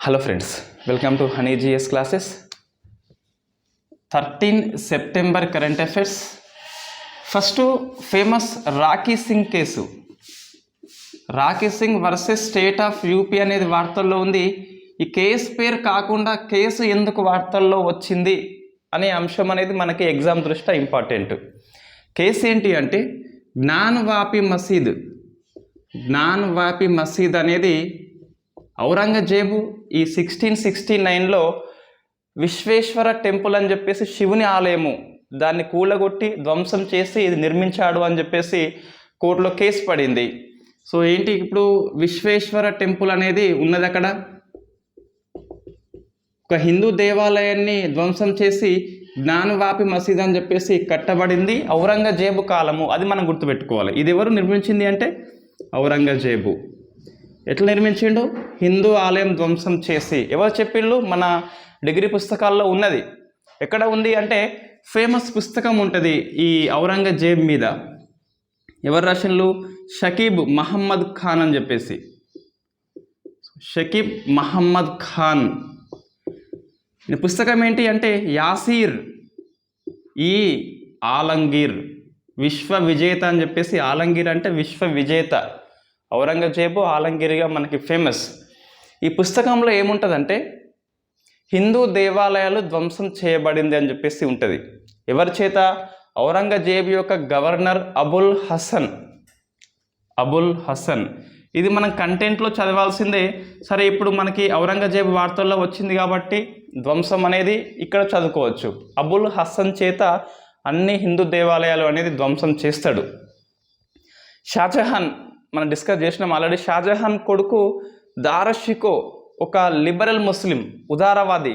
Hello friends, welcome to Honey GS classes. 13 September current affairs. First famous Rocky Singh case. Rocky Singh versus state of UP అనేది వార్తల్లో ఉంది. ఈ case పేరు కాకుండా case ఎందుకు వార్తల్లో వచ్చింది అనే అంశం అనేది మనకి ఎగ్జామ్ దృష్ట్యా ఇంపార్టెంట్. కేసు ఏంటి అంటే జ్ఞానవాపి మసీద్ అనేది ఔరంగజేబు ఈ 1669లో విశ్వేశ్వర టెంపుల్ అని చెప్పేసి శివుని ఆలయము దాన్ని కూలగొట్టి ధ్వంసం చేసి ఇది నిర్మించాడు అని చెప్పేసి కోర్టులో కేసు పడింది. సో ఏంటి ఇప్పుడు విశ్వేశ్వర టెంపుల్ అనేది ఉన్నది అక్కడ ఒక హిందూ దేవాలయాన్ని ధ్వంసం చేసి జ్ఞానవాపి మసీద్ అని చెప్పేసి కట్టబడింది ఔరంగజేబు కాలము. అది మనం గుర్తుపెట్టుకోవాలి. ఇది ఎవరు నిర్మించింది అంటే ఔరంగజేబు. ఎట్లా నిర్మించిండు? హిందూ ఆలయం ధ్వంసం చేసి. ఎవరు చెప్పిండు? మన డిగ్రీ పుస్తకాల్లో ఉన్నది. ఎక్కడ ఉంది అంటే ఫేమస్ పుస్తకం ఉంటుంది ఈ ఔరంగజేబ్ మీద. ఎవరు రాసిండ్రు? షకీబ్ మహమ్మద్ ఖాన్ అని చెప్పేసి. షకీబ్ మహమ్మద్ ఖాన్. ఈ పుస్తకం ఏంటి అంటే యాసీర్ ఈ ఆలంగీర్ విశ్వ విజేత అని చెప్పేసి. ఆలంగీర్ అంటే విశ్వ విజేత. ఔరంగజేబు ఆలంగీర్గా మనకి ఫేమస్. ఈ పుస్తకంలో ఏముంటుందంటే హిందూ దేవాలయాలు ధ్వంసం చేయబడింది అని చెప్పేసి ఉంటుంది. ఎవరి చేత? ఔరంగజేబు యొక్క గవర్నర్ అబుల్ హసన్. ఇది మనం కంటెంట్లో చదవాల్సిందే. సరే, ఇప్పుడు మనకి ఔరంగజేబు వార్తల్లో వచ్చింది కాబట్టి ధ్వంసం అనేది ఇక్కడ చదువుకోవచ్చు. అబుల్ హసన్ చేత అన్ని హిందూ దేవాలయాలు అనేది ధ్వంసం చేస్తాడు. షాజహాన్ మనం డిస్కస్ చేసినాం ఆల్రెడీ. షాజహాన్ కొడుకు దారషికో ఒక లిబరల్ ముస్లిం ఉదారవాది.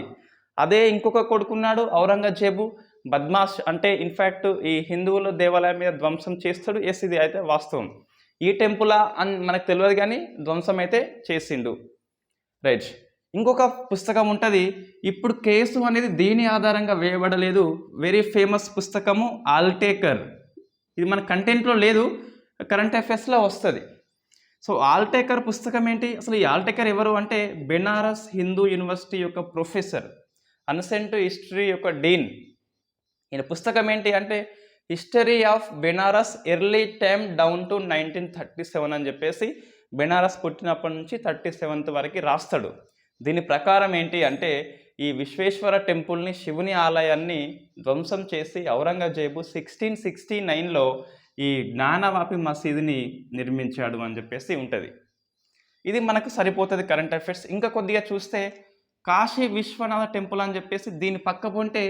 అదే ఇంకొక కొడుకున్నాడు ఔరంగజేబు బద్మాష్. అంటే ఇన్ఫ్యాక్ట్ ఈ హిందువుల దేవాలయం మీద ధ్వంసం చేస్తాడు. ఎస్, ఇది అయితే వాస్తవం. ఈ టెంపులా అని మనకు తెలియదు కానీ ధ్వంసం అయితే చేసిండు. రైట్. ఇంకొక పుస్తకం ఉంటుంది. ఇప్పుడు కేసు అనేది దీని ఆధారంగా వేయబడలేదు. వెరీ ఫేమస్ పుస్తకము ఆల్టేకర్. ఇది మన కంటెంట్లో లేదు, కరెంట్ అఫైర్స్లో వస్తుంది. సో ఆల్టేకర్ పుస్తకం ఏంటి? అసలు ఈ ఆల్టేకర్ ఎవరు అంటే బెనారస్ హిందూ యూనివర్సిటీ యొక్క ప్రొఫెసర్, అన్సెంట్ హిస్టరీ యొక్క డీన్. ఈయన పుస్తకం ఏంటి అంటే history of Benares early time down to 1937 అని చెప్పేసి బెనారస్ పుట్టినప్పటి నుంచి 37 వరకు రాస్తాడు. దీని ప్రకారం ఏంటి అంటే ఈ విశ్వేశ్వర టెంపుల్ని శివుని ఆలయాన్ని ధ్వంసం చేసి ఔరంగజేబు 1669లో ఈ జ్ఞానవాపి మసీదుని నిర్మించాడు అని చెప్పేసి ఉంటుంది. ఇది మనకు సరిపోతుంది కరెంట్ అఫైర్స్. ఇంకా కొద్దిగా చూస్తే కాశీ విశ్వనాథ టెంపుల్ అని చెప్పేసి దీని పక్క పొంటే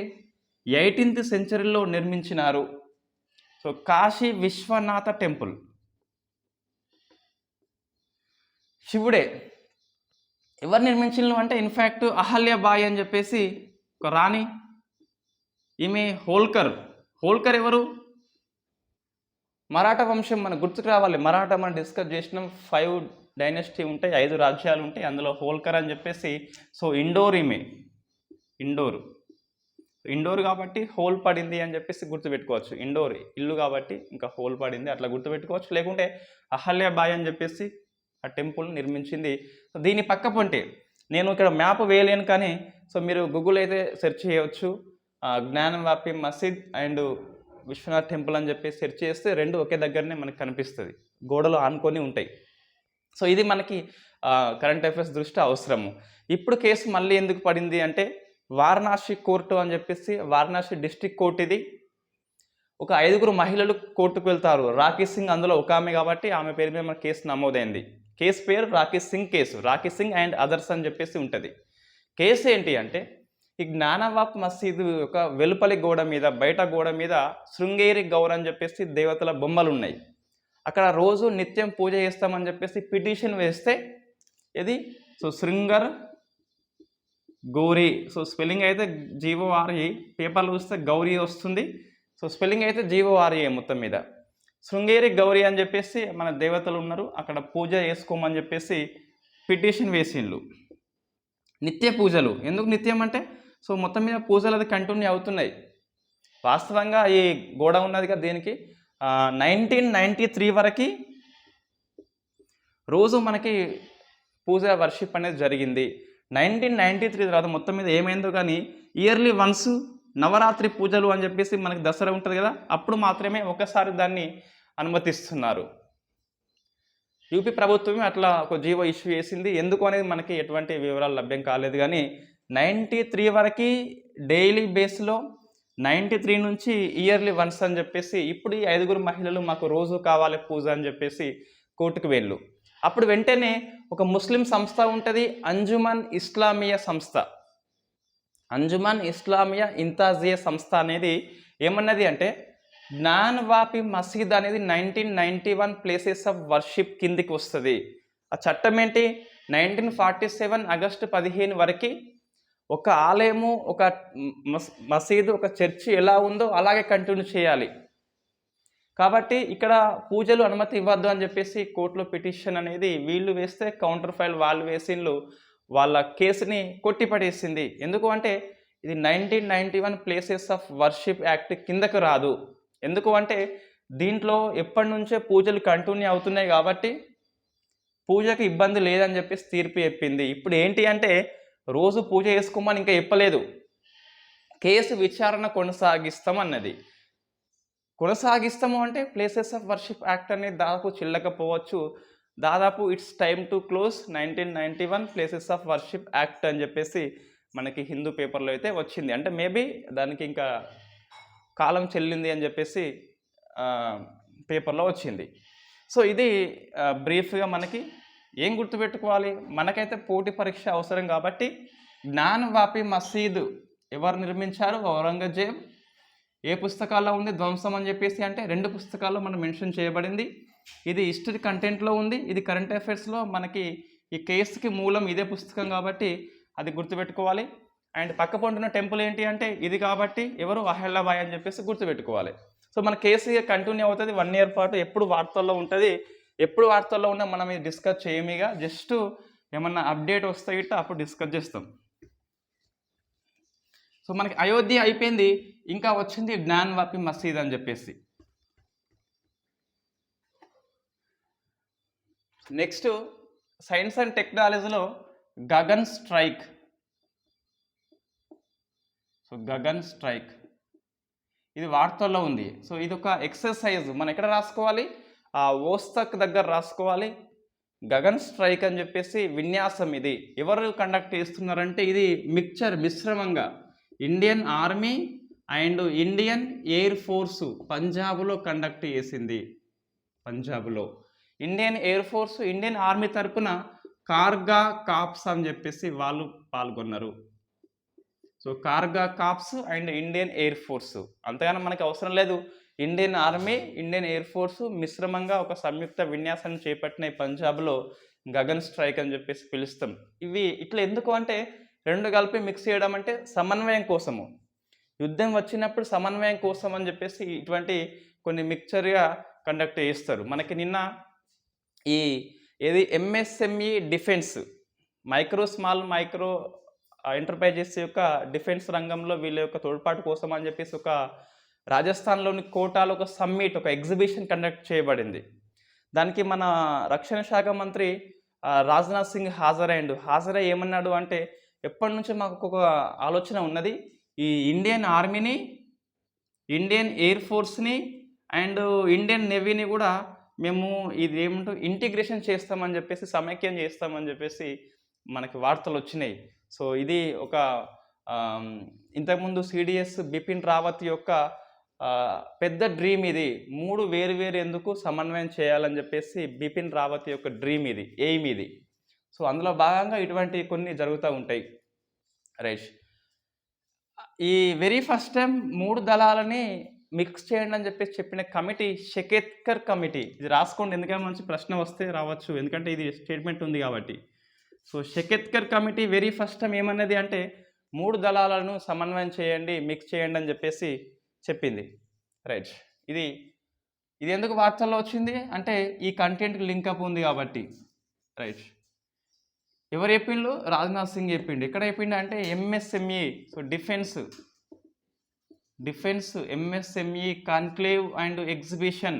18th సెంచరీలో నిర్మించినారు. సో కాశీ విశ్వనాథ టెంపుల్ శివుడే. ఎవరు నిర్మించినారు అంటే ఇన్ఫ్యాక్ట్ అహల్యబాయి అని చెప్పేసి ఒక రాణి. ఈమె హోల్కర్ ఎవరు? మరాఠా వంశం మనకు గుర్తుకు రావాలి. మరాఠా మనం డిస్కస్ చేసినాం. 5 డైనెస్టీ ఉంటాయి, 5 రాజ్యాలు ఉంటాయి. అందులో హోల్కర్ అని చెప్పేసి. సో ఈమె ఇండోర్ కాబట్టి హోల్ పడింది అని చెప్పేసి గుర్తుపెట్టుకోవచ్చు. ఇండోర్ ఇల్లు కాబట్టి ఇంకా హోల్ పడింది అట్లా గుర్తుపెట్టుకోవచ్చు. లేకుంటే అహల్యబాయి అని చెప్పేసి ఆ టెంపుల్ నిర్మించింది. సో దీని పక్క పొంటే నేను ఇక్కడ మ్యాప్ వేయలేను కానీ సో మీరు గూగుల్ అయితే సెర్చ్ చేయవచ్చు. జ్ఞానవాపి మసీద్ అండ్ విశ్వనాథ్ టెంపుల్ అని చెప్పి సెర్చ్ చేస్తే రెండు ఒకే దగ్గరనే మనకు కనిపిస్తుంది. గోడలు ఆనుకొని ఉంటాయి. సో ఇది మనకి కరెంట్ అఫైర్స్ దృష్ట్యా అవసరము. ఇప్పుడు కేసు మళ్ళీ ఎందుకు పడింది అంటే వారణాసి కోర్టు అని చెప్పేసి వారణాసి డిస్ట్రిక్ట్ కోర్టు. ఇది ఒక 5 మహిళలు కోర్టుకు వెళ్తారు. రాకీ సింగ్ అందులో ఒక ఆమె కాబట్టి ఆమె పేరు మీద మన కేసు నమోదైంది. కేసు పేరు Rocky Singh case. Rocky Singh and others అని చెప్పేసి ఉంటుంది. కేసు ఏంటి అంటే ఈ జ్ఞానవాపి మసీదు ఒక వెలుపలి గోడ మీద బయట గోడ మీద శృంగేరి గౌర్ అని చెప్పేసి దేవతల బొమ్మలు ఉన్నాయి. అక్కడ రోజు నిత్యం పూజ చేస్తామని చెప్పేసి పిటిషన్ వేస్తే ఇది సో శృంగర్ గౌరీ. సో స్పెల్లింగ్ అయితే జీవోఆర్ఈ, పేపర్లు చూస్తే గౌరీ వస్తుంది. సో స్పెల్లింగ్ అయితే జీవోఆర్ఈ మొత్తం మీద. శృంగేరి గౌరీ అని చెప్పేసి మన దేవతలు ఉన్నారు, అక్కడ పూజ చేసుకోమని చెప్పేసి పిటిషన్ వేసిండ్రు. నిత్య పూజలు. ఎందుకు నిత్యం అంటే సో మొత్తం మీద పూజలు అది కంటిన్యూ అవుతున్నాయి. వాస్తవంగా ఈ గోడ ఉన్నది కదా దీనికి 1993 వరకు రోజు మనకి పూజ వర్షిప్ అనేది జరిగింది. 1993 తర్వాత మొత్తం మీద ఏమైందో కానీ ఇయర్లీ వన్స్ నవరాత్రి పూజలు అని చెప్పేసి మనకి దసరా ఉంటుంది కదా, అప్పుడు మాత్రమే ఒకసారి దాన్ని అనుమతిస్తున్నారు. యూపీ ప్రభుత్వమే అట్లా ఒక జీవో ఇష్యూ చేసింది. ఎందుకు అనేది మనకి ఎటువంటి వివరాలు లభ్యం కాలేదు. కానీ 93 వరకు డైలీ బేస్లో, 93 నుంచి ఇయర్లీ వన్స్ అని చెప్పేసి ఇప్పుడు ఈ 5 మహిళలు మాకు రోజు కావాలి పూజ అని చెప్పేసి కోర్టుకు వెళ్ళు. అప్పుడు వెంటనే ఒక ముస్లిం సంస్థ ఉంటుంది, అంజుమన్ ఇస్లామియా సంస్థ. అంజుమన్ ఇస్లామియా ఇంతాజియా సంస్థ అనేది ఏమన్నది అంటే జ్ఞానవాపి మసీద్ అనేది 1991 ప్లేసెస్ ఆఫ్ వర్షిప్ కిందికి వస్తుంది. ఆ చట్టం ఏంటి, 1947 ఆగస్టు 15 వరకు ఒక ఆలయము, ఒక మసీదు, ఒక చర్చి ఎలా ఉందో అలాగే కంటిన్యూ చేయాలి. కాబట్టి ఇక్కడ పూజలు అనుమతి ఇవ్వద్దు అని చెప్పేసి కోర్టులో పిటిషన్ అనేది వీళ్ళు వేస్తే కౌంటర్ ఫైల్ వాళ్ళు వేసిండ్లు, వాళ్ళ కేసుని కొట్టిపడేసింది. ఎందుకు అంటే ఇది 1991 ప్లేసెస్ ఆఫ్ వర్షిప్ యాక్ట్ కిందకు రాదు. ఎందుకు అంటే దీంట్లో ఎప్పటి నుంచే పూజలు కంటిన్యూ అవుతున్నాయి కాబట్టి పూజకు ఇబ్బంది లేదని చెప్పేసి తీర్పు చెప్పింది. ఇప్పుడు ఏంటి అంటే రోజు పూజ చేసుకోమని ఇంకా చెప్పలేదు, కేసు విచారణ కొనసాగిస్తామన్నది. కొనసాగిస్తాము అంటే ప్లేసెస్ ఆఫ్ వర్షిప్ యాక్ట్ అనేది దాదాపు చెల్లకపోవచ్చు. దాదాపు it's time to close 1991 places of worship act అని చెప్పేసి మనకి హిందూ పేపర్లో అయితే వచ్చింది. అంటే మేబీ దానికి ఇంకా కాలం చెల్లింది అని చెప్పేసి పేపర్లో వచ్చింది. సో ఇది బ్రీఫ్గా మనకి ఏం గుర్తుపెట్టుకోవాలి, మనకైతే పోటీ పరీక్ష అవసరం కాబట్టి జ్ఞానవాపి మసీదు ఎవరు నిర్మించారు, ఔరంగజేబ్. ఏ పుస్తకాల్లో ఉంది ధ్వంసం అని చెప్పేసి అంటే 2 పుస్తకాల్లో మనం మెన్షన్ చేయబడింది. ఇది హిస్టరీ కంటెంట్లో ఉంది, ఇది కరెంట్ అఫైర్స్లో మనకి ఈ కేసుకి మూలం ఇదే పుస్తకం కాబట్టి అది గుర్తుపెట్టుకోవాలి. అండ్ పక్క పొంటున్న టెంపుల్ ఏంటి అంటే ఇది కాబట్టి ఎవరు అహల్యాబాయి అని చెప్పేసి గుర్తుపెట్టుకోవాలి. సో మన కేసు కంటిన్యూ అవుతుంది 1 year పాటు, ఎప్పుడు వార్తల్లో ఉంటుంది. ఎప్పుడు వార్తల్లో ఉన్నా మనం ఇది డిస్కస్ చేయమిగా, జస్ట్ ఏమన్నా అప్డేట్ వస్తే ఇట్లా అప్పుడు డిస్కస్ చేస్తాం. సో మనకి అయోధ్య అయిపోయింది, ఇంకా వచ్చింది జ్ఞానవాపి మసీద్ అని చెప్పేసి. నెక్స్ట్ సైన్స్ అండ్ టెక్నాలజీలో Gagan strike. So Gagan strike ఇది వార్తల్లో ఉంది. సో ఇది ఒక ఎక్సర్సైజ్, మనం ఎక్కడ రాసుకోవాలి, ఆ ఓస్తక్ దగ్గర రాసుకోవాలి. గగన్ స్ట్రైక్ అని చెప్పేసి విన్యాసం. ఇది ఎవరు కండక్ట్ చేస్తున్నారంటే ఇది మిశ్రమంగా Indian army and Indian air force పంజాబ్లో కండక్ట్ చేసింది. పంజాబ్లో Indian air force, Indian army తరపున కార్గా కాప్స్ అని చెప్పేసి వాళ్ళు పాల్గొన్నారు. So Kharga corps and Indian air force, అంతగానో మనకి అవసరం లేదు. Indian army, Indian air force మిశ్రమంగా ఒక సంయుక్త విన్యాసాన్ని చేపట్టిన ఈ పంజాబ్లో గగన్ స్ట్రైక్ అని చెప్పేసి పిలుస్తాం. ఇవి ఇట్లా ఎందుకు అంటే 2 కలిపి మిక్స్ చేయడం అంటే సమన్వయం కోసము, యుద్ధం వచ్చినప్పుడు సమన్వయం కోసం అని చెప్పేసి ఇటువంటి కొన్ని మిక్చర్గా కండక్ట్ చేస్తారు. మనకి నిన్న ఈ ఏది MSME defence, small micro enterprises యొక్క డిఫెన్స్ రంగంలో వీళ్ళ యొక్క తోడ్పాటు కోసం అని చెప్పేసి ఒక రాజస్థాన్లోని కోటాలో ఒక సమ్మిట్, ఒక ఎగ్జిబిషన్ కండక్ట్ చేయబడింది. దానికి మన రక్షణ శాఖ మంత్రి రాజ్నాథ్ సింగ్ హాజరై ఏమన్నాడు అంటే ఎప్పటి నుంచో మాకు ఒక ఆలోచన ఉన్నది, ఈ ఇండియన్ ఆర్మీని, ఇండియన్ ఎయిర్ ఫోర్స్ని అండ్ ఇండియన్ నేవీని కూడా మేము ఇది ఏమంటూ ఇంటిగ్రేషన్ చేస్తామని చెప్పేసి, సమైక్యం చేస్తామని చెప్పేసి మనకి వార్తలు వచ్చినాయి. సో ఇది ఒక ఇంతకుముందు సిడిఎస్ బిపిన్ రావత్ యొక్క పెద్ద డ్రీమ్ ఇది. 3 వేరు ఎందుకు సమన్వయం చేయాలని చెప్పేసి బిపిన్ రావత్ యొక్క డ్రీమ్ ఇది, ఎయిమ్ ఇది. సో అందులో భాగంగా ఇటువంటి కొన్ని జరుగుతూ ఉంటాయి. రైట్, ఈ వెరీ ఫస్ట్ టైం 3 దళాలని మిక్స్ చేయండి అని చెప్పేసి చెప్పిన కమిటీ షకేత్కర్ కమిటీ. ఇది రాసుకోండి, ఎందుకంటే మంచి ప్రశ్న వస్తే రావచ్చు, ఎందుకంటే ఇది స్టేట్మెంట్ ఉంది కాబట్టి. So Shekatkar committee very first time ఏమన్నది అంటే 3 దళాలను సమన్వయం చేయండి, మిక్స్ చేయండి అని చెప్పేసి చెప్పింది. రైట్, ఇది ఎందుకు వార్తల్లో వచ్చింది అంటే ఈ కంటెంట్కి లింకప్ ఉంది కాబట్టి. రైట్, ఎవరు చెప్పిండు, రాజ్నాథ్ సింగ్ చెప్పిండు. ఎక్కడ చెప్పిండు అంటే MSME, so defence MSME conclave and exhibition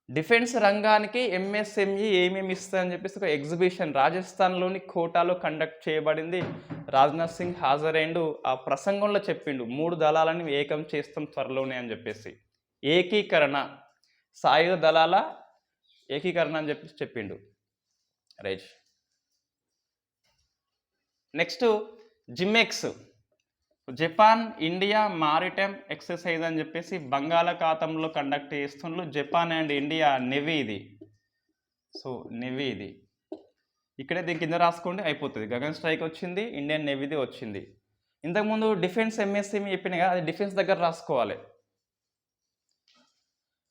defence రంగానికి ఎంఎస్ఎంఈ ఏమేమి ఇస్తుందని చెప్పేసి ఒక ఎగ్జిబిషన్ రాజస్థాన్లోని కోటాలో కండక్ట్ చేయబడింది. రాజ్నాథ్ సింగ్ హాజరైండు. ఆ ప్రసంగంలో చెప్పిండు 3 దళాలను ఏకం చేస్తాం త్వరలోనే అని చెప్పేసి. ఏకీకరణ, సాయుధ దళాల ఏకీకరణ అని చెప్పేసి చెప్పిండు. Right. Next JIMEX, Japan India maritime exercise అని చెప్పేసి బంగాళాఖాతంలో కండక్ట్ చేస్తుండ్రు. జపాన్ అండ్ ఇండియా నెవీ ఇది. సో నెవీ ఇది ఇక్కడే దీని కింద రాసుకోండి అయిపోతుంది. గగన్ స్ట్రైక్ వచ్చింది, ఇండియన్ నేవీది వచ్చింది. ఇంతకుముందు డిఫెన్స్ ఎంఎస్ఎంఈ చెప్పిన కదా, అది డిఫెన్స్ దగ్గర రాసుకోవాలి.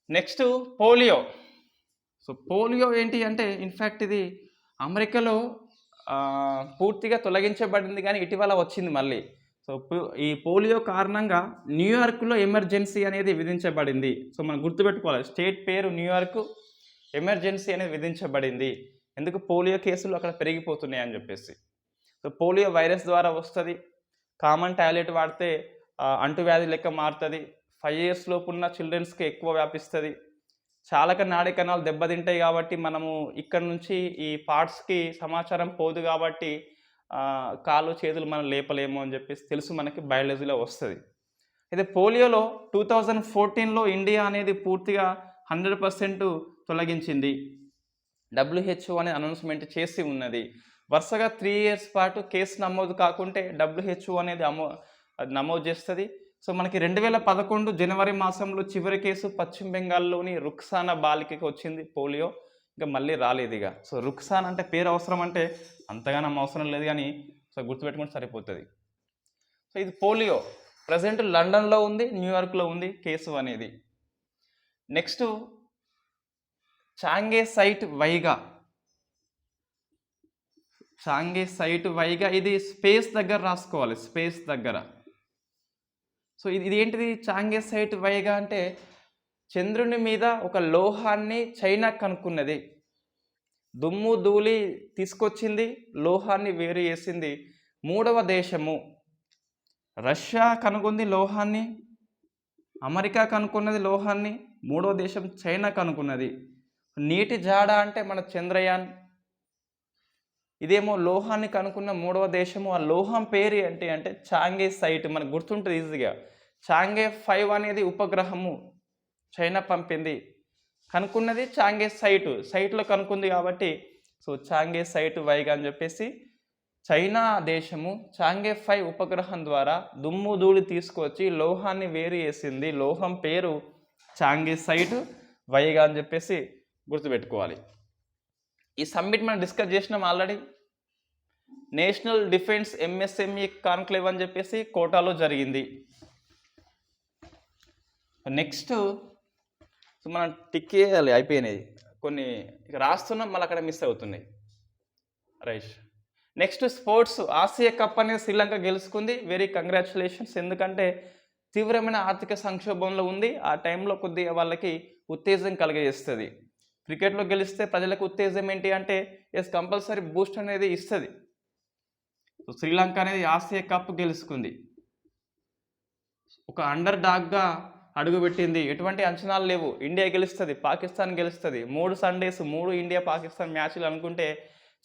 Next polio. సో పోలియో ఏంటి అంటే ఇన్ఫ్యాక్ట్ ఇది అమెరికాలో పూర్తిగా తొలగించబడింది కానీ ఇటీవల వచ్చింది మళ్ళీ. సో ఈ పోలియో కారణంగా న్యూయార్క్లో ఎమర్జెన్సీ అనేది విధించబడింది. సో మనం గుర్తుపెట్టుకోవాలి, స్టేట్ పేరు న్యూయార్క్, ఎమర్జెన్సీ అనేది విధించబడింది. ఎందుకు? పోలియో కేసులు అక్కడ పెరిగిపోతున్నాయి అని చెప్పేసి. సో పోలియో వైరస్ ద్వారా వస్తుంది. కామన్ టాబ్లెట్ వాడితే అంటువ్యాధి లెక్క మారుతుంది. 5 years లోపు ఉన్న చిల్డ్రన్స్కి ఎక్కువ వ్యాపిస్తుంది. చాలక నాడి కణాలు దెబ్బతింటాయి కాబట్టి మనము ఇక్కడ నుంచి ఈ పార్ట్స్కి సమాచారం పోదు కాబట్టి కాళ్ళు చేతులు మనం లేపలేము అని చెప్పేసి తెలుసు, మనకి బయాలజీలో వస్తుంది. అయితే పోలియోలో 2014లో ఇండియా అనేది పూర్తిగా 100% తొలగించింది. WHO అనే అనౌన్స్మెంట్ చేసి ఉన్నది. వరుసగా 3 years పాటు కేసు నమోదు కాకుంటే WHO అనేది నమోదు చేస్తుంది. సో మనకి 2011 జనవరి మాసంలో చివరి కేసు పశ్చిమ బెంగాల్లోని రుక్సానా బాలికకి వచ్చింది పోలియో. ఇంకా మళ్ళీ రాలేదు ఇక. సో రుక్సాన్ అంటే పేరు అవసరం అంటే అంతగానో అవసరం లేదు కానీ సో గుర్తుపెట్టుకుంటే సరిపోతుంది. సో ఇది పోలియో. ప్రజెంట్ లండన్లో ఉంది, న్యూయార్క్లో ఉంది కేసు అనేది. Next చాంగే site వైగా. చాంగే సైట్ వైగా ఇది స్పేస్ దగ్గర రాసుకోవాలి, స్పేస్ దగ్గర. సో ఇది ఏంటిది? చాంగే సైట్ వైగా అంటే చంద్రుని మీద ఒక లోహాన్ని చైనా కనుక్కున్నది. దుమ్ము ధూళి తీసుకొచ్చింది, లోహాన్ని వేరు చేసింది. 3వ దేశము రష్యా కనుగొంది లోహాన్ని, అమెరికా కనుక్కున్నది లోహాన్ని, 3వ దేశం చైనా కనుక్కున్నది. నీటి జాడ అంటే మన చంద్రయాన్. ఇదేమో లోహాన్ని కనుక్కున్న 3వ దేశము. ఆ లోహం పేరు ఏంటి అంటే చాంగే సైట్. మనకు గుర్తుంటుంది ఈజీగా. చాంగే 5 అనేది ఉపగ్రహము చైనా పంపింది, కనుక్కున్నది చాంగే సైట్లో కనుక్కుంది కాబట్టి సో చాంగే సైట్ వైగా అని చెప్పేసి చైనా దేశము చాంగే 5 ఉపగ్రహం ద్వారా దుమ్ము ధూళి తీసుకొచ్చి లోహాన్ని వేరు చేసింది. లోహం పేరు చాంగే సైట్ వైగా అని చెప్పేసి గుర్తుపెట్టుకోవాలి. ఈ సమ్మిట్ మనం డిస్కస్ చేసినాం already. National defence MSME conclave అని చెప్పేసి కోటాలో జరిగింది. నెక్స్ట్ సో మనం టిక్ చేయాలి, అయిపోయినాయి కొన్ని రాస్తున్నాం మళ్ళీ అక్కడ మిస్ అవుతున్నాయి. Right. Next sports. Asia cup అనేది శ్రీలంక గెలుచుకుంది. Very congratulations. ఎందుకంటే తీవ్రమైన ఆర్థిక సంక్షోభంలో ఉంది. ఆ టైంలో కొద్దిగా వాళ్ళకి ఉత్తేజం కలిగజేస్తుంది. క్రికెట్లో గెలిస్తే ప్రజలకు ఉత్తేజం ఏంటి అంటే కంపల్సరీ బూస్ట్ అనేది ఇస్తుంది. సో శ్రీలంక అనేది ఆసియా కప్ గెలుచుకుంది. ఒక అండర్ డాగ్గా అడుగుపెట్టింది. ఎటువంటి అంచనాలు లేవు. ఇండియా గెలుస్తుంది, పాకిస్తాన్ గెలుస్తుంది. 3 Sundays 3 ఇండియా పాకిస్తాన్ మ్యాచ్లు అనుకుంటే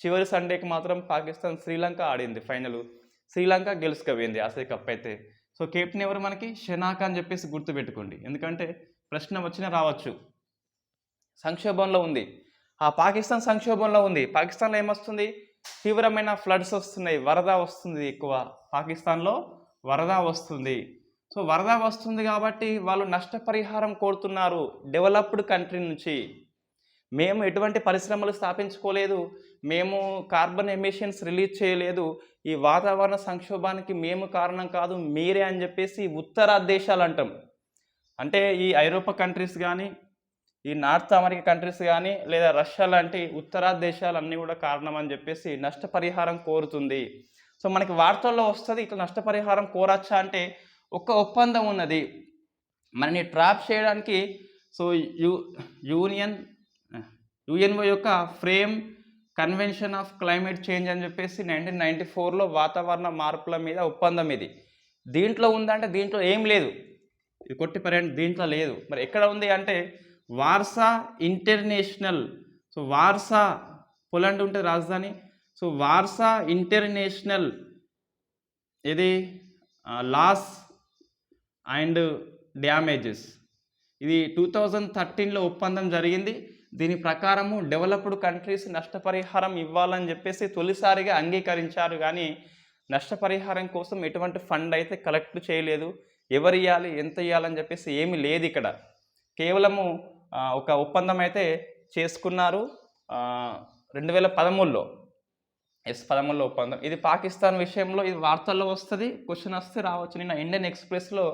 చివరి సండేకి మాత్రం పాకిస్తాన్ శ్రీలంక ఆడింది ఫైనల్. శ్రీలంక గెలుచుకపోయింది ఆసియా కప్ అయితే. సో కెప్టెన్ ఎవరు మనకి? షెనాక అని చెప్పేసి గుర్తుపెట్టుకోండి, ఎందుకంటే ప్రశ్న వచ్చినా రావచ్చు. సంక్షోభంలో ఉంది. ఆ పాకిస్తాన్ సంక్షోభంలో ఉంది. పాకిస్తాన్లో ఏమొస్తుంది? తీవ్రమైన ఫ్లడ్స్ వస్తున్నాయి, వరద వస్తుంది. ఎక్కువ పాకిస్తాన్లో వరద వస్తుంది. సో వరద వస్తుంది కాబట్టి వాళ్ళు నష్టపరిహారం కోరుతున్నారు డెవలప్డ్ కంట్రీ నుంచి. మేము ఎటువంటి పరిశ్రమలు స్థాపించుకోలేదు, మేము కార్బన్ ఎమిషన్స్ రిలీజ్ చేయలేదు, ఈ వాతావరణ సంక్షోభానికి మేము కారణం కాదు, మీరే అని చెప్పేసి ఉత్తర దేశాలు అంటాం. అంటే ఈ ఐరోపా కంట్రీస్ కానీ, ఈ నార్త్ అమెరికా కంట్రీస్ కానీ, లేదా రష్యా లాంటి ఉత్తర దేశాలన్నీ కూడా కారణం అని చెప్పేసి నష్టపరిహారం కోరుతుంది. సో మనకి వార్తల్లో వస్తుంది ఇట్లా నష్టపరిహారం కోరచ్చా అంటే ఒక ఒప్పందం ఉన్నది మనని ట్రాప్ చేయడానికి. సో యుఎన్ఓ యొక్క frame convention of climate change అని చెప్పేసి 1994లో వాతావరణ మార్పుల మీద ఒప్పందం ఇది. దీంట్లో ఉందంటే దీంట్లో ఏం లేదు, ఇది కొట్టి పర్యండి దీంట్లో లేదు. మరి ఎక్కడ ఉంది అంటే Warsaw international. So Warsaw Poland ఉంటుంది రాజధాని. సో వార్సా ఇంటర్నేషనల్ ఇది లాస్ అండ్ డ్యామేజెస్, ఇది 2013లో ఒప్పందం జరిగింది. దీని ప్రకారము డెవలప్డ్ కంట్రీస్ నష్టపరిహారం ఇవ్వాలని చెప్పేసి తొలిసారిగా అంగీకరించారు, కానీ నష్టపరిహారం కోసం ఎటువంటి ఫండ్ అయితే కలెక్ట్ చేయలేదు. ఎవరు ఇవ్వాలి, ఎంత ఇవ్వాలని చెప్పేసి ఏమీ లేదు ఇక్కడ. కేవలము ఒక ఒప్పందం అయితే చేసుకున్నారు 2013లో. 13లో ఒప్పందం. ఇది పాకిస్తాన్ విషయంలో ఇది వార్తల్లో వస్తుంది, క్వశ్చన్ వస్తే రావచ్చు. నిన్న ఇండియన్ ఎక్స్ప్రెస్లో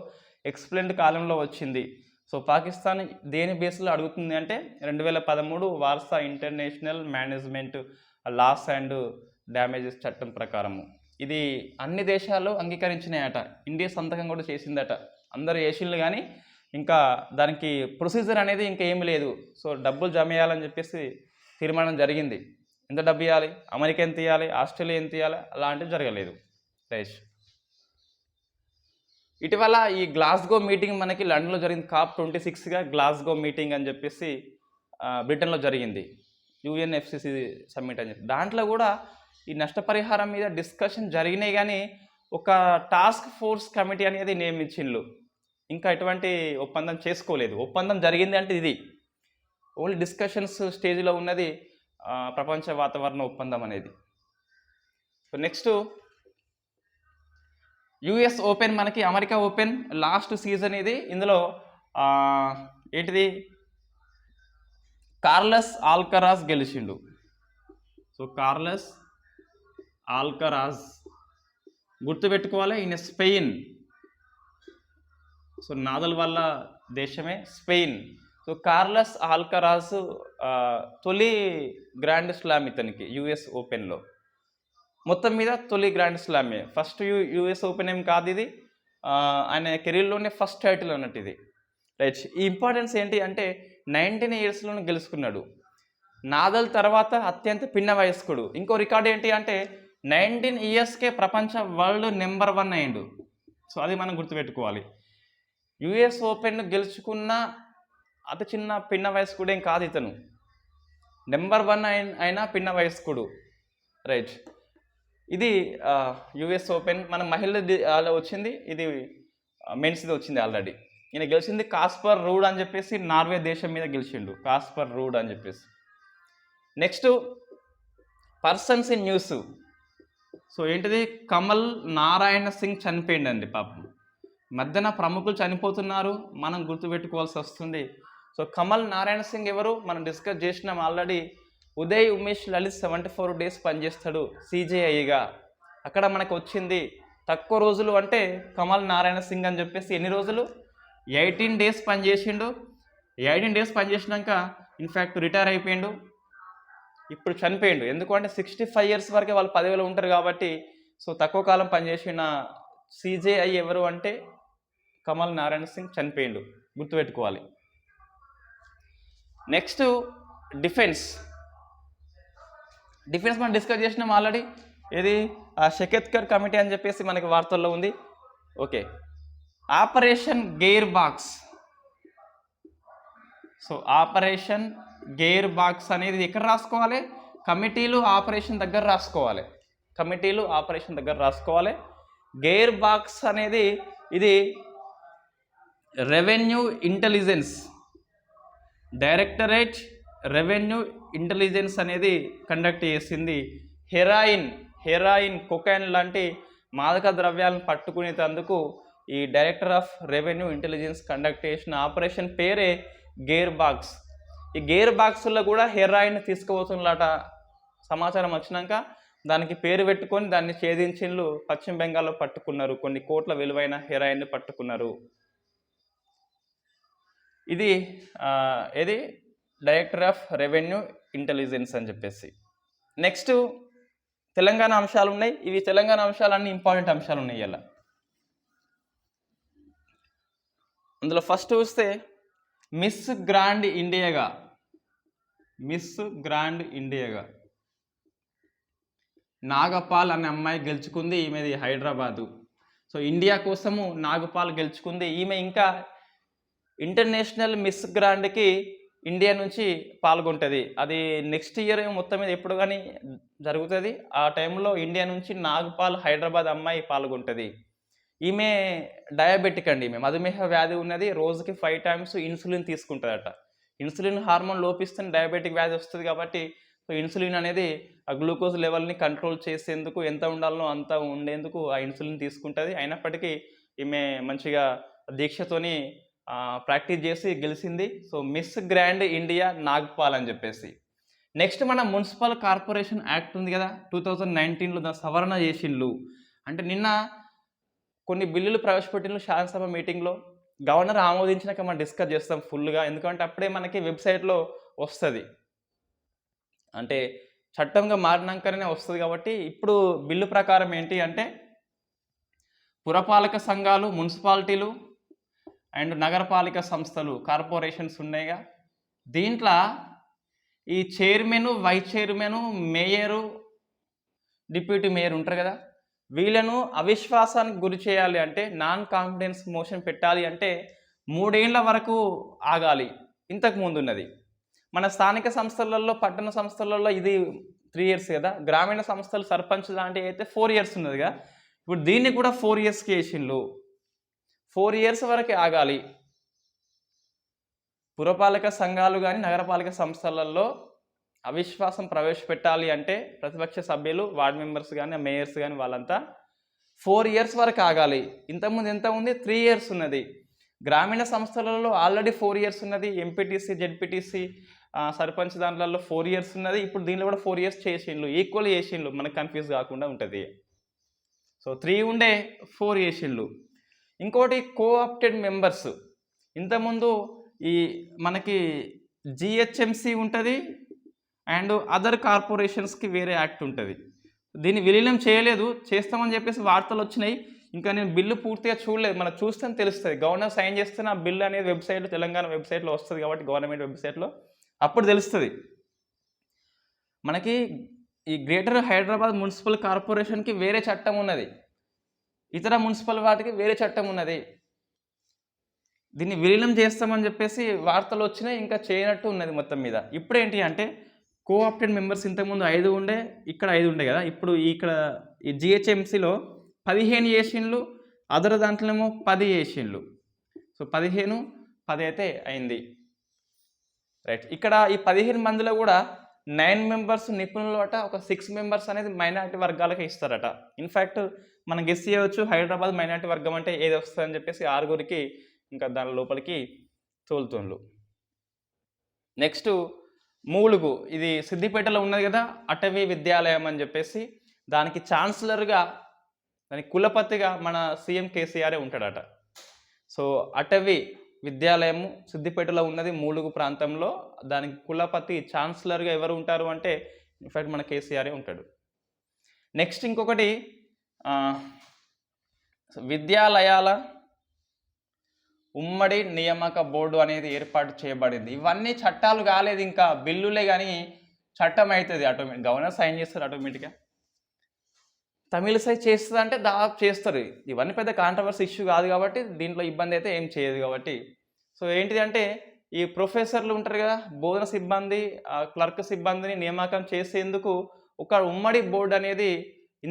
ఎక్స్ప్లెయిన్డ్ కాలంలో వచ్చింది. సో పాకిస్తాన్ దేని బేస్లో అడుగుతుంది అంటే 2013 Warsaw international management loss and damages చట్టం ప్రకారము. ఇది అన్ని దేశాలు అంగీకరించినాయట, ఇండియా సంతకం కూడా చేసిందట. అందరు ఏషియన్లు కానీ ఇంకా దానికి ప్రొసీజర్ అనేది ఇంకా ఏమి లేదు. సో డబ్బులు జమ చేయాలని చెప్పేసి తీర్మానం జరిగింది. ఎంత డబ్బు ఇవ్వాలి, అమెరికా ఎంత ఇవ్వాలి, ఆస్ట్రేలియా ఎంత ఇవ్వాలి, అలాంటివి జరగలేదు. రైట్. ఇటీవల ఈ గ్లాస్గో మీటింగ్ మనకి లండన్లో జరిగింది. COP26గా గ్లాస్గో మీటింగ్ అని చెప్పేసి బ్రిటన్లో జరిగింది, UNFCCC సమ్మిట్ అని చెప్పి. దాంట్లో కూడా ఈ నష్టపరిహారం మీద డిస్కషన్ జరిగినాయి, కానీ ఒక టాస్క్ ఫోర్స్ కమిటీ అనేది నియమించిండ్రు. ఇంకా ఎటువంటి ఒప్పందం చేసుకోలేదు. ఒప్పందం జరిగింది అంటే ఇది ఓన్లీ డిస్కషన్స్ స్టేజ్లో ఉన్నది ప్రపంచ వాతావరణ ఒప్పందం అనేది. సో నెక్స్ట్ US ఓపెన్, మనకి అమెరికా ఓపెన్ లాస్ట్ సీజన్ ఇది. ఇందులో ఏంటిది కార్లస్ ఆల్కరాజ్ గెలిచిండు. సో కార్లస్ ఆల్కరాజ్ గుర్తుపెట్టుకోవాలి, ఈయన స్పెయిన్. సో నాదల్ వల్ల దేశమే స్పెయిన్. సో కార్లస్ ఆల్కరాజ్ తొలి గ్రాండ్ స్లామ్ ఇతనికి US ఓపెన్లో. మొత్తం మీద తొలి గ్రాండ్ స్లామే, ఫస్ట్ US ఓపెన్ ఏం కాదు ఇది, ఆయన కెరీర్లోనే ఫస్ట్ టైటిల్ అన్నట్టు ఇది. రైట్. ఈ ఇంపార్టెన్స్ ఏంటి అంటే 19 ఇయర్స్లోనే గెలుచుకున్నాడు. నాదల్ తర్వాత అత్యంత పిన్న వయస్కుడు. ఇంకో రికార్డ్ ఏంటి అంటే 19 ఇయర్స్కే ప్రపంచ వరల్డ్ నెంబర్ 1 అయ్యిండు. సో అది మనం గుర్తుపెట్టుకోవాలి. US ఓపెన్ గెలుచుకున్న అతి చిన్న పిన్న వయస్కుడేం కాదు ఇతను, నెంబర్ 1 అయినా పిన్న వయస్కుడు. రైట్. ఇది US ఓపెన్. మన మహిళ వచ్చింది, ఇది మెన్స్ది వచ్చింది ఆల్రెడీ. ఈయన గెలిచింది కాస్పర్ రూడ్ అని చెప్పేసి నార్వే దేశం మీద గెలిచిండు, కాస్పర్ రూడ్ అని చెప్పేసి. Next persons in news. So ఏంటిది, కమల్ నారాయణ సింగ్ చనిపోయిందండి పాపం. మధ్యన ప్రముఖులు చనిపోతున్నారు, మనం గుర్తుపెట్టుకోవాల్సి వస్తుంది. సో కమల్ నారాయణ సింగ్ ఎవరు, మనం డిస్కస్ చేసినాం ఆల్రెడీ. ఉదయ్ ఉమేష్ లలిత్ 74 డేస్ పనిచేస్తాడు CJIగా. అక్కడ మనకు వచ్చింది తక్కువ రోజులు అంటే కమల్ నారాయణ సింగ్ అని చెప్పేసి ఎన్ని రోజులు 18 డేస్ పనిచేసిండు. 18 డేస్ పనిచేసినాక ఇన్ఫ్యాక్ట్ రిటైర్ అయిపోయిండు, ఇప్పుడు చనిపోయిండు. ఎందుకంటే 65 ఇయర్స్ వరకే వాళ్ళు పదవిలో ఉంటారు కాబట్టి. సో తక్కువ కాలం పనిచేసిన CJI ఎవరు అంటే కమల్ నారాయణ సింగ్ చనిపోయిండు, గుర్తుపెట్టుకోవాలి. నెక్స్ట్ డిఫెన్స్ మనం డిస్కస్ చేసినాం ఆల్రెడీ. ఇది షెకెత్కర్ కమిటీ అని చెప్పేసి మనకి వార్తల్లో ఉంది. Okay, operation gear box. So operation gear box అనేది ఎక్కడ రాసుకోవాలి, కమిటీలు ఆపరేషన్ దగ్గర రాసుకోవాలి, కమిటీలు ఆపరేషన్ దగ్గర రాసుకోవాలి. గేర్ బాక్స్ అనేది ఇది revenue intelligence directorate revenue intelligence అనేది కండక్ట్ చేసింది. హెరాయిన్ కొకైన్ లాంటి మాదక ద్రవ్యాలను పట్టుకునేందుకు ఈ director of revenue intelligence conduct చేసిన ఆపరేషన్ పేరే గేర్ బాక్స్. ఈ గేర్ బాక్స్లో కూడా హెరాయిన్ తీసుకుపోతున్నలాట సమాచారం వచ్చినాక దానికి పేరు పెట్టుకొని దాన్ని ఛేదించిళ్ళు. పశ్చిమ బెంగాల్లో పట్టుకున్నారు, కొన్ని కోట్ల విలువైన హెరాయిన్ పట్టుకున్నారు. ఇది ఏది డైరెక్టర్ ఆఫ్ రెవెన్యూ ఇంటెలిజెన్స్ అని చెప్పేసి. నెక్స్ట్ తెలంగాణ అంశాలు ఉన్నాయి. ఇవి తెలంగాణ అంశాలన్నీ ఇంపార్టెంట్ అంశాలు ఉన్నాయి ఇలా. అందులో ఫస్ట్ చూస్తే మిస్ గ్రాండ్ ఇండియాగా నాగపాల్ అనే అమ్మాయి గెలుచుకుంది. ఈమెది హైదరాబాదు. సో ఇండియా కోసము నాగపాల్ గెలుచుకుంది. ఈమె ఇంకా ఇంటర్నేషనల్ మిస్ గ్రాండ్కి ఇండియా నుంచి పాల్గొంటుంది. అది నెక్స్ట్ ఇయర్ మొత్తం మీద ఎప్పుడు కానీ జరుగుతుంది. ఆ టైంలో ఇండియా నుంచి నాగ్పాల్ హైదరాబాద్ అమ్మాయి పాల్గొంటుంది. ఈమె డయాబెటిక్ అండి. ఈమె మధుమేహ వ్యాధి ఉన్నది. రోజుకి 5 టైమ్స్ ఇన్సులిన్ తీసుకుంటుందట. ఇన్సులిన్ హార్మోన్ లోపిస్తే డయాబెటిక్ వ్యాధి వస్తుంది కాబట్టి సో ఇన్సులిన్ అనేది ఆ గ్లూకోజ్ లెవెల్ని కంట్రోల్ చేసేందుకు ఎంత ఉండాలనో అంత ఉండేందుకు ఆ ఇన్సులిన్ తీసుకుంటుంది. అయినప్పటికీ ఈమె మంచిగా దీక్షతోని ప్రాక్టీస్ చేసి గెలిచింది. So miss grand India Nagpal అని చెప్పేసి. నెక్స్ట్ మన మున్సిపల్ కార్పొరేషన్ యాక్ట్ ఉంది కదా, 2019లో దాని సవరణ చేసిండ్లు. అంటే నిన్న కొన్ని బిల్లులు ప్రవేశపెట్టిన శాసనసభ మీటింగ్లో గవర్నర్ ఆమోదించినాక మనం డిస్కస్ చేస్తాం ఫుల్గా. ఎందుకంటే అప్పుడే మనకి వెబ్సైట్లో వస్తుంది, అంటే చట్టంగా మారినాకనే వస్తుంది. కాబట్టి ఇప్పుడు బిల్లు ప్రకారం ఏంటి అంటే పురపాలక సంఘాలు, మున్సిపాలిటీలు అండ్ నగరపాలిక సంస్థలు, కార్పొరేషన్స్ ఉన్నాయిగా, దీంట్లో ఈ chairman, vice chairman, mayor, deputy mayor ఉంటారు కదా, వీళ్ళను అవిశ్వాసానికి గురి చేయాలి అంటే నాన్ కాన్ఫిడెన్స్ మోషన్ పెట్టాలి అంటే 3 ఏళ్ల వరకు ఆగాలి. ఇంతకు ముందు ఉన్నది మన స్థానిక సంస్థలలో, పట్టణ సంస్థలలో ఇది 3 ఇయర్స్ కదా. గ్రామీణ సంస్థలు సర్పంచ్ లాంటివి అయితే 4 ఇయర్స్ ఉన్నదిగా. ఇప్పుడు దీన్ని కూడా 4 ఇయర్స్కి వేసిండ్లు. 4 ఇయర్స్ వరకు ఆగాలి. పురపాలక సంఘాలు కానీ నగరపాలిక సంస్థలలో అవిశ్వాసం ప్రవేశపెట్టాలి అంటే ప్రతిపక్ష సభ్యులు, వార్డు మెంబర్స్ కానీ, మేయర్స్ కానీ వాళ్ళంతా 4 ఇయర్స్ వరకు ఆగాలి. ఇంతకుముందు ఎంత ఉంది? 3 ఇయర్స్ ఉన్నది. గ్రామీణ సంస్థలలో ఆల్రెడీ 4 ఇయర్స్ ఉన్నది. ఎంపీటీసీ, జెడ్పీటీసీ, సర్పంచ్ దాంట్లో 4 ఇయర్స్ ఉన్నది. ఇప్పుడు దీనిలో కూడా 4 ఇయర్స్ చేసిండ్లు, ఈక్వల్ చేసిండ్లు, మనకు కన్ఫ్యూజ్ కాకుండా ఉంటుంది. సో 3 ఉండే 4 చేసిండ్లు. ఇంకోటి కోఆప్టెడ్ మెంబర్స్. ఇంతకుముందు ఈ మనకి జిహెచ్ఎంసి ఉంటుంది అండ్ అదర్ కార్పొరేషన్స్కి వేరే యాక్ట్ ఉంటుంది. దీన్ని విలీనం చేయలేదు, చేస్తామని చెప్పేసి వార్తలు వచ్చినాయి. ఇంకా నేను బిల్లు పూర్తిగా చూడలేదు, మనకు చూస్తే తెలుస్తుంది. గవర్నర్ సైన్ చేస్తే నా బిల్లు అనేది వెబ్సైట్లో, తెలంగాణ వెబ్సైట్లో వస్తుంది కాబట్టి, గవర్నమెంట్ వెబ్సైట్లో అప్పుడు తెలుస్తుంది. మనకి ఈ గ్రేటర్ హైదరాబాద్ మున్సిపల్ కార్పొరేషన్కి వేరే చట్టం ఉన్నది, ఇతర మున్సిపల్ వాటికి వేరే చట్టం ఉన్నది. దీన్ని విలీనం చేస్తామని చెప్పేసి వార్తలు వచ్చినాయి, ఇంకా చేయనట్టు ఉన్నది మొత్తం మీద. ఇప్పుడు ఏంటి అంటే కోఆప్టెడ్ మెంబర్స్ ఇంతకుముందు 5 ఉండే, ఇక్కడ 5 ఉండే కదా. ఇప్పుడు ఇక్కడ ఈ జిహెచ్ఎంసీలో 15 చేసిండ్లు, అదర్ దాంట్లోనేమో 10 చేసిండ్లు. సో 15, 10 అయితే అయింది, రైట్. ఇక్కడ ఈ 15 మందిలో కూడా 9 మెంబర్స్ నిపుణులు అట, ఒక 6 మెంబర్స్ అనేది మైనారిటీ వర్గాలకే ఇస్తారట. ఇన్ఫ్యాక్ట్ మనం గెస్ చేయవచ్చు హైదరాబాద్ మైనారిటీ వర్గం అంటే ఏది వస్తుందని చెప్పేసి 6గురికి ఇంకా దాని లోపలికి తోలుతుండ్లు. నెక్స్ట్ మూలుగు, ఇది సిద్దిపేటలో ఉన్నది కదా, అటవీ విద్యాలయం అని చెప్పేసి. దానికి ఛాన్సలర్గా, దానికి కులపతిగా మన సీఎం కేసీఆరే ఉంటాడట. సో అటవీ విద్యాలయము సిద్దిపేటలో ఉన్నది, మూలుగు ప్రాంతంలో. దానికి కులపతి, ఛాన్సలర్గా ఎవరు ఉంటారు అంటే ఇన్ఫ్యాక్ట్ మన కేసీఆరే ఉంటాడు. నెక్స్ట్ ఇంకొకటి విద్యాలయాల ఉమ్మడి నియామక బోర్డు అనేది ఏర్పాటు చేయబడింది. ఇవన్నీ చట్టాలు కాలేదు, ఇంకా బిల్లులే, కానీ చట్టం అవుతుంది ఆటోమేటిక్. గవర్నర్ సైన్ చేస్తారు ఆటోమేటిక్గా. తమిళసై చేస్తుంది అంటే దాదాపు చేస్తారు. ఇవన్నీ పెద్ద కాంట్రవర్సీ ఇష్యూ కాదు కాబట్టి దీంట్లో ఇబ్బంది అయితే ఏం చేయదు కాబట్టి. సో ఏంటిది అంటే ఈ ప్రొఫెసర్లు ఉంటారు కదా, బోధన సిబ్బంది, క్లర్క్ సిబ్బందిని నియామకం చేసేందుకు ఒక ఉమ్మడి బోర్డు అనేది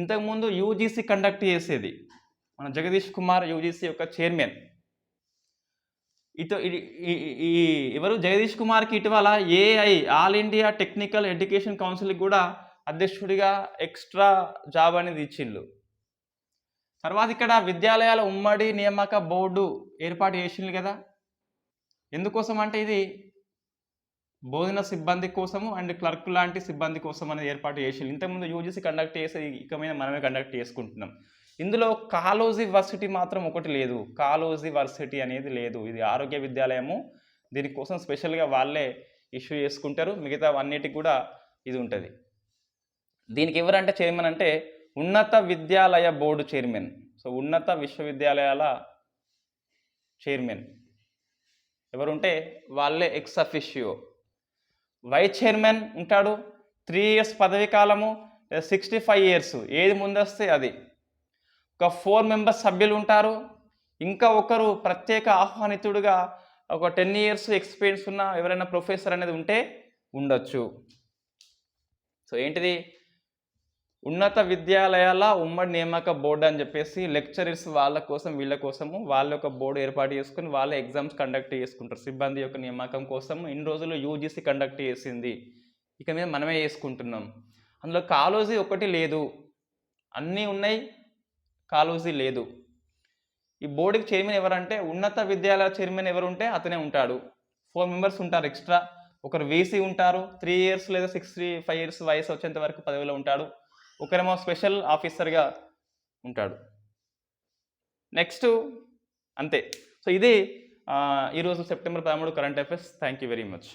ఇంతకుముందు యూజీసీ కండక్ట్ చేసేది. మన జగదీష్ కుమార్ యూజీసీ యొక్క చైర్మన్. ఎవరు జగదీష్ కుమార్కి ఇటీవల AI, all India technical education కౌన్సిల్కి కూడా అధ్యక్షుడిగా ఎక్స్ట్రా జాబ్ అనేది ఇచ్చిండ్రు. తర్వాత ఇక్కడ విద్యాలయాల ఉమ్మడి నియామక బోర్డు ఏర్పాటు చేసిండ్రు కదా. ఎందుకోసం అంటే ఇది బోధన సిబ్బంది కోసము అండ్ క్లర్క్ లాంటి సిబ్బంది కోసం అనేది ఏర్పాటు చేసిండ్రు. ఇంతకుముందు యూజీసీ కండక్ట్ చేసి ఇక మీద మనమే కండక్ట్ చేసుకుంటున్నాం. ఇందులో కాలోజీ వర్సిటీ మాత్రం ఒకటి లేదు, కాలోజీ వర్సిటీ అనేది లేదు. ఇది ఆరోగ్య విద్యాలయము, దీనికోసం స్పెషల్గా వాళ్ళే ఇష్యూ చేసుకుంటారు. మిగతా అన్నిటికి కూడా ఇది ఉంటుంది. దీనికి ఎవరంటే చైర్మన్ అంటే ఉన్నత విద్యాలయ బోర్డు చైర్మన్. సో ఉన్నత విశ్వవిద్యాలయాల చైర్మన్ ఎవరుంటే వాళ్ళే ఎక్స్ అఫిషియో. వైస్ చైర్మన్ ఉంటాడు, 3 ఇయర్స్ పదవి కాలము, 65 ఇయర్స్, ఏది ముందొస్తే అది. ఒక 4 మెంబర్స్ సభ్యులు ఉంటారు. ఇంకా ఒకరు ప్రత్యేక ఆహ్వానితుడుగా ఒక 10 ఇయర్స్ ఎక్స్పీరియన్స్ ఉన్న ఎవరైనా ప్రొఫెసర్ అనేది ఉంటే ఉండొచ్చు. సో ఏంటిది, ఉన్నత విద్యాలయాల ఉమ్మడి నియామక బోర్డు అని చెప్పేసి లెక్చరర్స్ వాళ్ళ కోసం వీళ్ళ కోసము వాళ్ళ యొక్క బోర్డు ఏర్పాటు చేసుకుని వాళ్ళ ఎగ్జామ్స్ కండక్ట్ చేసుకుంటారు. సిబ్బంది యొక్క నియామకం కోసం ఇన్ని రోజులు యూజీసీ కండక్ట్ చేసింది, ఇక మీద మనమే చేసుకుంటున్నాం. అందులో కాలోజీ ఒకటి లేదు, అన్నీ ఉన్నాయి, కాలోజీ లేదు. ఈ బోర్డుకి చైర్మన్ ఎవరంటే ఉన్నత విద్యాలయ చైర్మన్ ఎవరు ఉంటే అతనే ఉంటాడు. 4 మెంబర్స్ ఉంటారు ఎక్స్ట్రా. ఒకరు వీసీ ఉంటారు, 3 ఇయర్స్ లేదా 65 ఇయర్స్ వయసు వచ్చేంత వరకు పదవిలో ఉంటాడు. ఒకరేమో స్పెషల్ ఆఫీసర్గా ఉంటాడు. నెక్స్ట్ అంతే. సో ఇది ఈరోజు September 13 current affairs. Thank you very much.